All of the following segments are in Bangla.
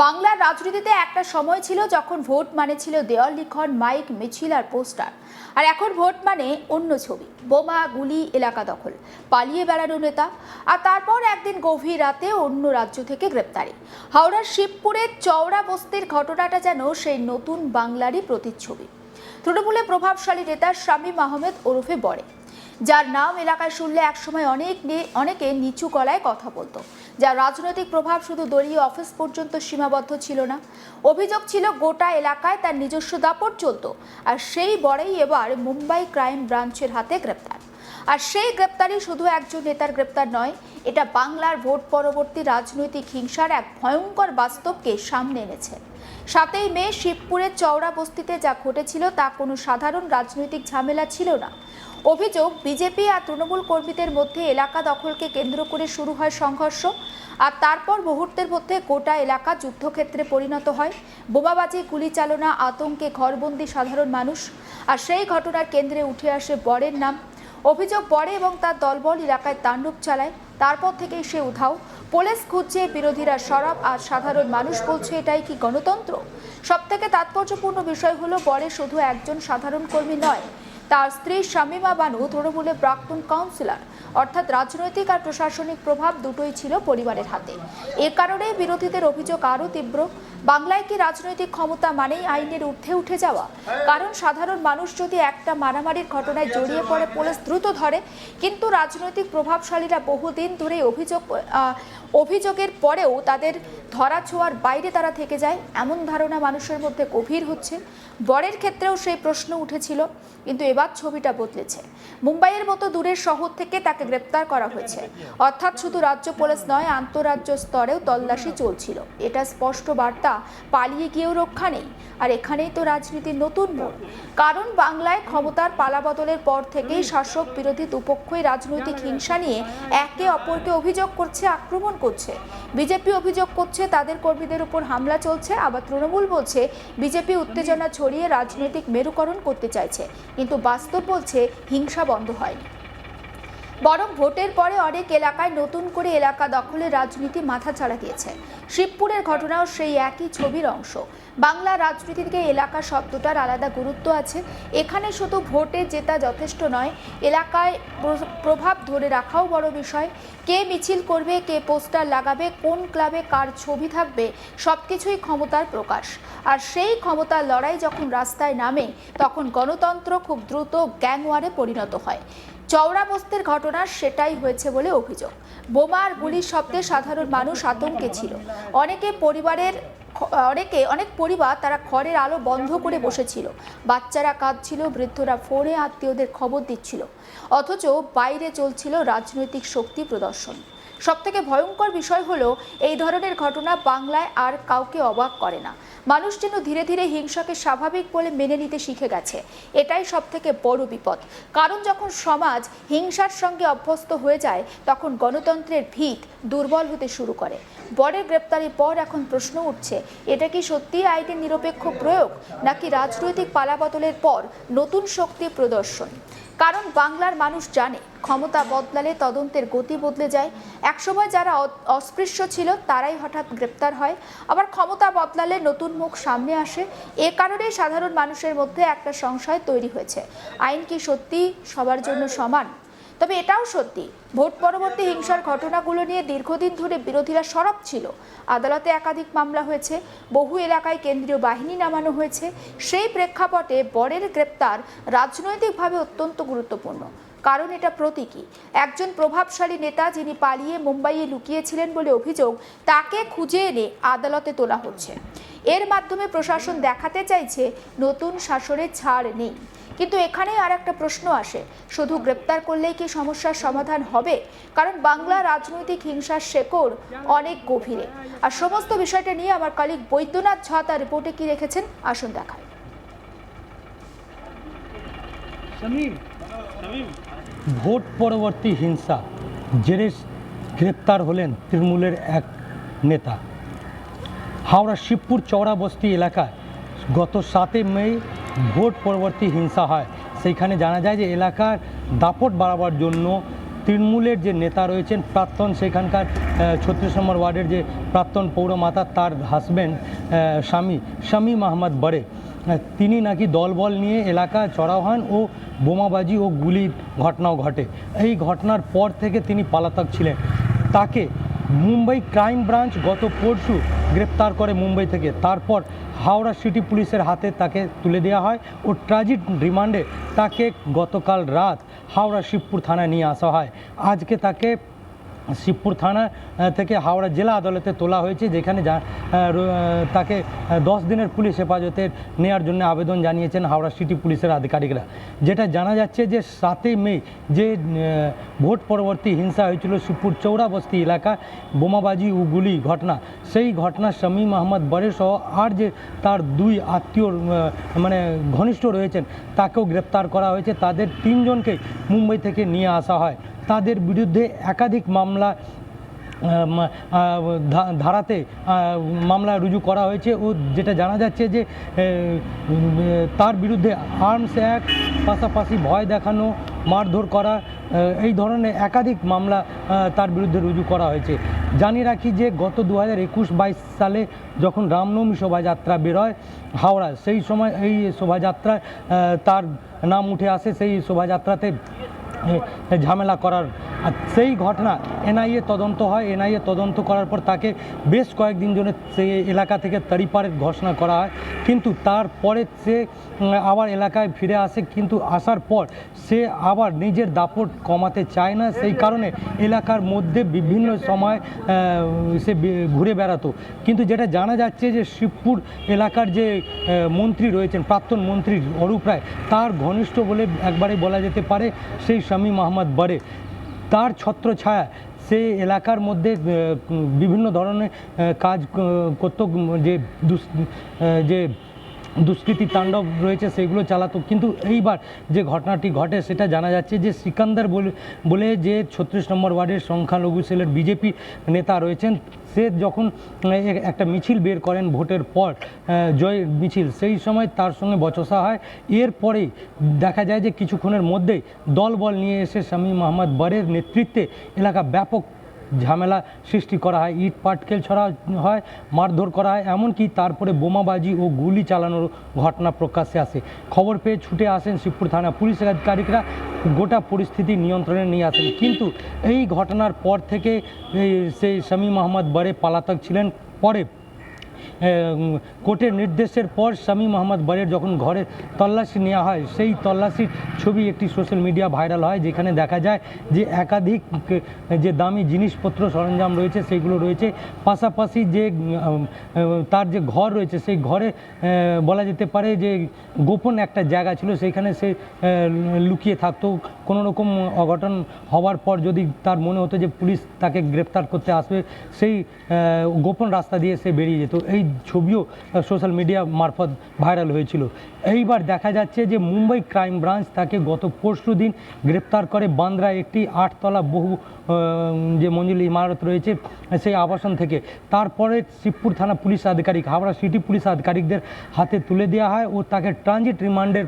বাংলার রাজনীতিতে একটা সময় ছিল যখন ভোট মানে ছিল দেওয়াল লিখন, মাইক, মিছিল আর পোস্টার। আর এখন ভোট মানে অন্য ছবি, বোমা, গুলি, এলাকা দখল, পালিয়ে বেড়ানো নেতা। আর তারপর একদিন গভীর রাতে অন্য রাজ্য থেকে গ্রেপ্তারি। হাওড়ার শিবপুরের চওড়া বস্তির ঘটনাটা যেন সেই নতুন বাংলারই প্রতিচ্ছবি। তৃণমূলের প্রভাবশালী নেতা শামীম আহমেদ ওরফে বড়ে, যার নাম এলাকায় শুনলে একসময় অনেকে নিচু গলায় কথা বলতো, যার রাজনৈতিক প্রভাব শুধু দলীয় অফিস পর্যন্ত সীমাবদ্ধ ছিল না। অভিযোগ ছিল গোটা এলাকায় তার নিজস্ব দাপট চলত। আর সেই বড়েই এবার মুম্বাই ক্রাইম ব্রাঞ্চের হাতে গ্রেপ্তার। আর সেই গ্রেপ্তারি শুধু একজন নেতার গ্রেপ্তার নয়, এটা বাংলার ভোট পরবর্তী রাজনৈতিক হিংসার এক ভয়ঙ্কর বাস্তবকে সামনে এনেছে। 7ই মে শিবপুরের চওড়া বস্তিতে যা ঘটেছিল তা কোনো সাধারণ রাজনৈতিক ঝামেলা ছিল না। অভিযোগ, বিজেপি আর তৃণমূল কর্মীদের মধ্যে এলাকা দখলকে কেন্দ্র করে শুরু হয় সংঘর্ষ। আর তারপর মুহূর্তের মধ্যে গোটা এলাকা যুদ্ধক্ষেত্রে পরিণত হয়। বোমাবাজি, গুলি চালনা, আতঙ্কে ঘরবন্দি সাধারণ মানুষ। আর সেই ঘটনার কেন্দ্রে উঠে আসে বরের নাম। অভিযোগ, বরে এবং তার দলবল এলাকায় তাণ্ডব চালায়। তারপর থেকেই সে উধাও। পুলিশ খুঁজছে, বিরোধীরা সরব, আর সাধারণ মানুষ বলছে এটাই কি গণতন্ত্র? সবথেকে তাৎপর্যপূর্ণ বিষয় হলো, বরে শুধু একজন সাধারণ কর্মী নয়, তার স্ত্রী শামীমা বানু তৃণমূলের প্রাক্তন কাউন্সিলর। অর্থাৎ রাজনৈতিক আর প্রশাসনিক প্রভাব দুটোই ছিল পরিবারের হাতে। এ কারণে বিরোধীদের অভিযোগ আরও তীব্র। বাংলায় কি রাজনৈতিক ক্ষমতা মানেই আইনের ঊর্ধ্বে উঠে যাওয়া? কারণ সাধারণ মানুষ যদি একটা মারামারির ঘটনায় জড়িয়ে পড়ে, পুলিশ দ্রুত ধরে, কিন্তু রাজনৈতিক প্রভাবশালীরা বহুদিন ধরে অভিযোগের পরেও তাদের ধরা ছোঁয়ার বাইরে তারা থেকে যায়, এমন ধারণা মানুষের মধ্যে গভীর হচ্ছে। বরের ক্ষেত্রেও সেই প্রশ্ন উঠেছিল, কিন্তু এবার ছবিটা বদলেছে। মুম্বাইয়ের মতো দূরের শহর থেকে তাকে গ্রেপ্তার করা হয়েছে। অর্থাৎ শুধু রাজ্য পুলিশ নয়, আন্তঃরাজ্য স্তরেও তল্লাশি চলছিল। এটা স্পষ্ট বার্তা, পালিয়ে গিয়েও রক্ষা নেই। আর এখানেই তো রাজনীতির নতুন মোড়। কারণ বাংলায় ক্ষমতার পালাবদলের পর থেকেই শাসক বিরোধী দুপক্ষই রাজনৈতিক হিংসা নিয়ে একে অপরকে অভিযোগ করছে, আক্রমণ করছে। বিজেপি অভিযোগ করছে তাদের কর্মীদের উপর হামলা চলছে, আবার তৃণমূল বলছে বিজেপি উত্তেজনা ছড়িয়ে রাজনৈতিক মেরুকরণ করতে চাইছে। কিন্তু বাস্তব বলছে হিংসা বন্ধ হয়নি, বরং ভোটের পরে অনেক এলাকায় নতুন করে এলাকা দখলের রাজনীতি মাথাচাড়া দিয়েছে। শিবপুরের ঘটনাও সেই একই ছবির অংশ। বাংলা রাজনীতিতে এলাকা শব্দটার আলাদা গুরুত্ব আছে। এখানে শুধু ভোটে জেতা যথেষ্ট নয়, এলাকায় প্রভাব ধরে রাখাও বড় বিষয়। কে মিছিল করবে, কে পোস্টার লাগাবে, কোন ক্লাবে কার ছবি থাকবে, সবকিছুই ক্ষমতার প্রকাশ। আর সেই ক্ষমতার লড়াই যখন রাস্তায় নামে, তখন গণতন্ত্র খুব দ্রুত গ্যাংওয়ারে পরিণত হয়। চওড়া বস্তির ঘটনা সেটাই হয়েছে বলে অভিযোগ। বোমা আর গুলির শব্দে সাধারণ মানুষ আতঙ্কে ছিল। অনেক পরিবার তারা ঘরের আলো বন্ধ করে বসেছিল। বাচ্চারা কাঁদছিল, বৃদ্ধরা ফোনে আত্মীয়দের খবর দিচ্ছিল। অথচ বাইরে চলছিল রাজনৈতিক শক্তি প্রদর্শন। সবথেকে ভয়ঙ্কর বিষয় হলো, এই ধরনের ঘটনা বাংলায় আর কাউকে অবাক করে না। মানুষ যেন ধীরে ধীরে হিংসাকে স্বাভাবিক বলে মেনে নিতে শিখে গেছে। এটাই সবথেকে বড় বিপদ। কারণ যখন সমাজ হিংসার সঙ্গে অভ্যস্ত হয়ে যায়, তখন গণতন্ত্রের ভিত দুর্বল হতে শুরু করে। বরের গ্রেপ্তারির পর এখন প্রশ্ন উঠছে, এটা কি সত্যিই আইনের নিরপেক্ষ প্রয়োগ, নাকি রাজনৈতিক পালাবদলের পর নতুন শক্তি প্রদর্শন? কারণ বাংলার মানুষ জানে, ক্ষমতা বদলালে তদন্তের গতি বদলে যায়। একসময় যারা অস্পৃশ্য ছিল তারাই হঠাৎ গ্রেপ্তার হয়, আবার ক্ষমতা বদলালে নতুন মুখ সামনে আসে। এ কারণেই সাধারণ মানুষের মধ্যে একটা সংশয় তৈরি হয়েছে, আইন কি সত্যি সবার জন্য সমান? তবে এটাও সত্যি, ভোট পরবর্তী হিংসার ঘটনাগুলো নিয়ে দীর্ঘদিন ধরে বিরোধীরা সরব ছিল। আদালতে একাধিক মামলা হয়েছে, বহু এলাকায় কেন্দ্রীয় বাহিনী নামানো হয়েছে। সেই প্রেক্ষাপটে বরের গ্রেপ্তার রাজনৈতিকভাবে অত্যন্ত গুরুত্বপূর্ণ। কারণ এটা প্রতীকী। একজন প্রভাবশালী নেতা, যিনি পালিয়ে মুম্বাইয়ে লুকিয়েছিলেন বলে অভিযোগ, তাকে খুঁজে এনে আদালতে তোলা হচ্ছে। এর মাধ্যমে প্রশাসন দেখাতে চাইছে নতুন শাসনের ছাড় নেই। কিন্তু এখানে আর একটা প্রশ্ন আসে, শুধু গ্রেপ্তার করলেই কি সমস্যার সমাধান হবে? কারণ বাংলা রাজনৈতিক হিংসার শেকড় অনেক গভীরে। আর সমস্ত বিষয়টা নিয়ে আমার কলিগ বৈদ্যনাথ ঝা তার রিপোর্টে কি রেখেছেন, আসুন দেখায়। ভোট পরবর্তী হিংসা জেরে গ্রেপ্তার হলেন তৃণমূলের এক নেতা। হাওড়া শিবপুর চওড়া বস্তি এলাকায় গত 7 মে ভোট পরবর্তী হিংসা হয়। সেইখানে জানা যায় যে এলাকার দাপট বাড়াবার জন্য তৃণমূলের যে নেতা রয়েছেন প্রাক্তন, সেখানকার 36 নম্বর ওয়ার্ডের যে প্রাক্তন পৌরমাতা তার হাজব্যান্ড শামীম আহমদ বড়ে তিনি নাকি দলবল নিয়ে এলাকা চড়াও হন ও বোমাবাজি ও গুলির ঘটনাও ঘটে। এই ঘটনার পর থেকে তিনি পলাতক ছিলেন। তাকে মুম্বাই ক্রাইম ব্রাঞ্চ গত পরশু গ্রেপ্তার করে মুম্বাই থেকে। তারপর হাওড়া সিটি পুলিশের হাতে তাকে তুলে দেওয়া হয় ও ট্রানজিট রিমান্ডে তাকে গতকাল রাত হাওড়া শিবপুর থানায় নিয়ে আসা হয়। আজকে তাকে শিবপুর থানা থেকে হাওড়া জেলা আদালতে তোলা হয়েছে, যেখানে তাকে 10 দিনের পুলিশ হেফাজতের নেওয়ার জন্য আবেদন জানিয়েছেন হাওড়া সিটি পুলিশের আধিকারিকরা। যেটা জানা যাচ্ছে যে 7 মে যে ভোট পরবর্তী হিংসা হয়েছিল শিবপুর চৌরাবস্তি এলাকা বোমাবাজি ও গুলি ঘটনা, সেই ঘটনা শামীম আহমদ বড়ে সহ আর যে তার 2 আত্মীয় মানে ঘনিষ্ঠ রয়েছেন তাকেও গ্রেপ্তার করা হয়েছে। তাদের 3 জনকে মুম্বাই থেকে নিয়ে আসা হয়। তাদের বিরুদ্ধে একাধিক মামলা ধারাতে মামলা রুজু করা হয়েছে ও যেটা জানা যাচ্ছে যে তার বিরুদ্ধে আর্মস অ্যাক্ট, পাশাপাশি ভয় দেখানো, মারধর করা, এই ধরনের একাধিক মামলা তার বিরুদ্ধে রুজু করা হয়েছে। জানিয়ে রাখি যে গত 2021-22 সালে যখন রামনবমী শোভাযাত্রা বেরোয় হাওড়া, সেই সময় এই শোভাযাত্রায় তার নাম উঠে আসে। সেই শোভাযাত্রাতে ঝামেলা করার সেই ঘটনা এনআইএ তদন্ত হয়। এনআইএ তদন্ত করার পর তাকে বেশ কয়েকদিন জন্য সেই এলাকা থেকে তাড়িপারের ঘোষণা করা হয়, কিন্তু তারপরে সে আবার এলাকায় ফিরে আসে। কিন্তু আসার পর সে আবার নিজের দাপট কমাতে চায় না, সেই কারণে এলাকার মধ্যে বিভিন্ন সময় সে ঘুরে বেড়াতো। কিন্তু যেটা জানা যাচ্ছে যে শিবপুর এলাকার যে মন্ত্রী রয়েছেন, প্রাক্তন মন্ত্রী অরূপ রায়, তার ঘনিষ্ঠ বলে একবারে বলা যেতে পারে সেই শামীম আহমদ বড়ে। তার ছত্রছায়া সে এলাকার মধ্যে বিভিন্ন ধরনের কাজ করত, যে দুষ্কৃতি তাণ্ডব রয়েছে সেগুলো চালাতো। কিন্তু এইবার যে ঘটনাটি ঘটে সেটা জানা যাচ্ছে যে সিকান্দার বলে যে 36 নম্বর ওয়ার্ডের সংখ্যালঘু সেলের বিজেপি নেতা রয়েছেন, সে যখন একটা মিছিল বের করেন ভোটের পর, জয় মিছিল, সেই সময় তার সঙ্গে বচসা হয়। এরপরেই দেখা যায় যে কিছুক্ষণের মধ্যেই দলবল নিয়ে এসে শামীম আহমদ বড়ের নেতৃত্বে এলাকা ব্যাপক ঝামেলা সৃষ্টি করা হয়, ইট পাটকেল ছড়া হয়, মারধর করা হয়, এমনকি তারপরে বোমাবাজি ও গুলি চালানোর ঘটনা প্রকাশ্যে আসে। খবর পেয়ে ছুটে আসেন শিবপুর থানা পুলিশ আধিকারিকরা, গোটা পরিস্থিতি নিয়ন্ত্রণে নিয়ে আসেন। কিন্তু এই ঘটনার পর থেকে সেই শামীম আহমদ বড়ে পলাতক ছিলেন। পরে কোর্টের নির্দেশের পর শামীম আহমদ বড়ের যখন ঘরে তল্লাশি নেওয়া হয়, সেই তল্লাশির ছবি একটি সোশ্যাল মিডিয়া ভাইরাল হয়, যেখানে দেখা যায় যে একাধিক যে দামি জিনিসপত্র সরঞ্জাম রয়েছে সেগুলো রয়েছে। পাশাপাশি যে তার যে ঘর রয়েছে সেই ঘরে বলা যেতে পারে যে গোপন একটা জায়গা ছিল, সেইখানে সে লুকিয়ে থাকতো। কোনো রকম অঘটন হওয়ার পর যদি তার মনে হতো যে পুলিশ তাকে গ্রেপ্তার করতে আসবে, সেই গোপন রাস্তা দিয়ে সে বেরিয়ে যেত। এই ছবিও সোশ্যাল মিডিয়া মারফত ভাইরাল হয়েছিল। এইবার দেখা যাচ্ছে যে মুম্বাই ক্রাইম ব্রাঞ্চ তাকে গত পরশুদিন গ্রেপ্তার করে বান্দ্রায় একটি 8তলা বহু যে মঞ্জিল ইমারত রয়েছে সেই আবাসন থেকে। তারপরে শিবপুর থানা পুলিশ আধিকারিক, হাওড়া সিটি পুলিশ আধিকারিকদের হাতে তুলে দেওয়া হয় ও তাকে ট্রানজিট রিমান্ডের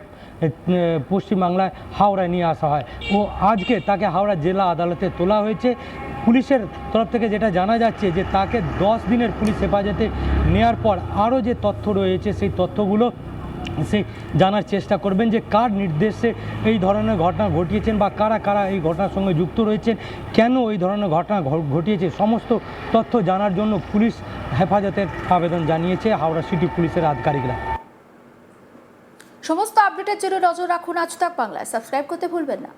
পশ্চিমবাংলায় হাওড়ায় নিয়ে আসা হয় ও আজকে তাকে হাওড়া জেলা আদালতে তোলা হয়েছে। পুলিশের তরফ থেকে যেটা জানা যাচ্ছে যে তাকে 10 দিনের পুলিশ হেফাজতে নেওয়ার পর আরও যে তথ্য রয়েছে সেই তথ্যগুলো সে জানার চেষ্টা করবেন, যে কার নির্দেশে এই ধরনের ঘটনা ঘটিয়েছেন বা কারা কারা এই ঘটনার সঙ্গে যুক্ত রয়েছেন, কেন এই ধরনের ঘটনা ঘটিয়েছে, সমস্ত তথ্য জানার জন্য পুলিশ হেফাজতের আবেদন জানিয়েছে হাওড়া সিটি পুলিশের আধিকারিকরা। সমস্ত আপডেটের জন্য নজর রাখুন আজ তাক বাংলায়, সাবস্ক্রাইব করতে ভুলবেন না।